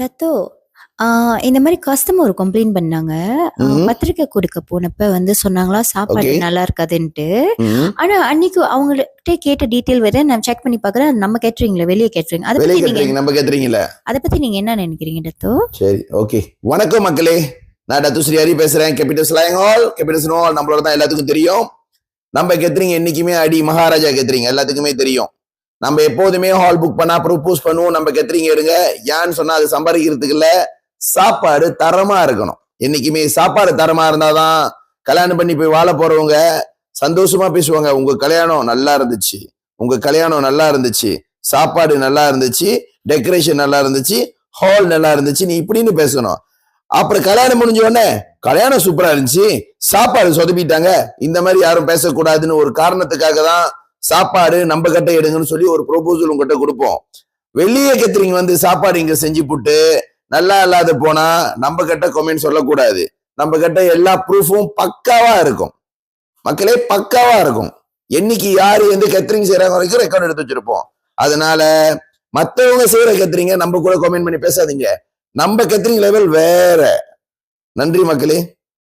Dato, இந்த மாரி customer ஒரு கம்ப்ளைண்ட் பண்ணாங்க. ம்ஹ்ம். பத்திரிக்கை குடுக்க போனப்ப வந்து சொன்னாங்களாம், சாப்பாடு ஓகே. நல்லா இருக்காதுன்ட்டு. ம்ஹ்ம். ஆனா, அன்னைக்கு அவங்கள்ட்ட கேட்ட டீட்டெயில் வேற நான் செக் பண்ணி பார்க்குறேன். அது நம்ம கேட்டரிங்ல, வெளிய கேட்டரிங். வெளிய கேட்டரிங் நம்ம கேட்டரிங்ல. அத பத்தி நீங்க என்ன நெனைக்கிறீங்க டத்தோ? சரி, ஓகே. வணக்கம் மக்களே. நான் டத்து ஸ்ரீ ஹரி பேசுறேன். Capital slang hall, capital snow hall நம்மளோட தான் எல்லாத்துக்கும் தெரியும். நம்ம கேட்டரிங் என்னைக்குமே அடி மகாராஜா கேட்டரிங் எல்லாத்துக்குமே தெரியும். நம்ம எப்போதுமே ஹால் புக் பண்ணா ப்ரொபோஸ் பண்ணுவோம். நம்ம கேட்டரிங் எடுங்க. ஏன்னு சொன்னா அது சம்பாதிக்கிறதுக்கு இல்ல, சாப்பாடு தரமா இருக்கணும். என்னைக்குமே சாப்பாடு தரமா இருந்தாதான் கல்யாணம் பண்ணி போய் வாழ போறவங்க சந்தோஷமா பேசுவாங்க. உங்க கல்யாணம் நல்லா இருந்துச்சு, உங்க கல்யாணம் நல்லா இருந்துச்சு, சாப்பாடு நல்லா இருந்துச்சு, டெக்கரேஷன் நல்லா இருந்துச்சு, ஹால் நல்லா இருந்துச்சு, நீ இப்படின்னு பேசணும். அப்புறம் கல்யாணம் முடிஞ்ச உடனே கல்யாணம் சூப்பரா இருந்துச்சு, சாப்பாடு சொதப்பிட்டாங்க, இந்த மாதிரி யாரும் பேசக்கூடாதுன்னு ஒரு காரணத்துக்காக தான் சாப்பாடு நம்ம கிட்ட எடுங்கன்னு சொல்லி ஒரு ப்ரொபோசல் உங்ககிட்ட கொடுப்போம். வெளியே கேட்டரிங் வந்து சாப்பாடு இங்க செஞ்சு போட்டு நல்லா இல்லாத போனா நம்ம கிட்ட கமெண்ட் சொல்லக்கூடாது. நம்ம கிட்ட எல்லா ப்ரூஃபும் பக்காவா இருக்கும் மக்களே, பக்காவா இருக்கும். என்னைக்கு யாரு எந்த கேட்டரிங் செய்யறாங்க வரைக்கும் ரெக்கார்ட் எடுத்து வச்சிருப்போம். அதனால மத்தவங்க செய்யற கேட்டரிங்க நம்ம கூட கமெண்ட் பண்ணி பேசாதீங்க. நம்ம கேட்டரிங் லெவல் வேற. நன்றி மக்களே.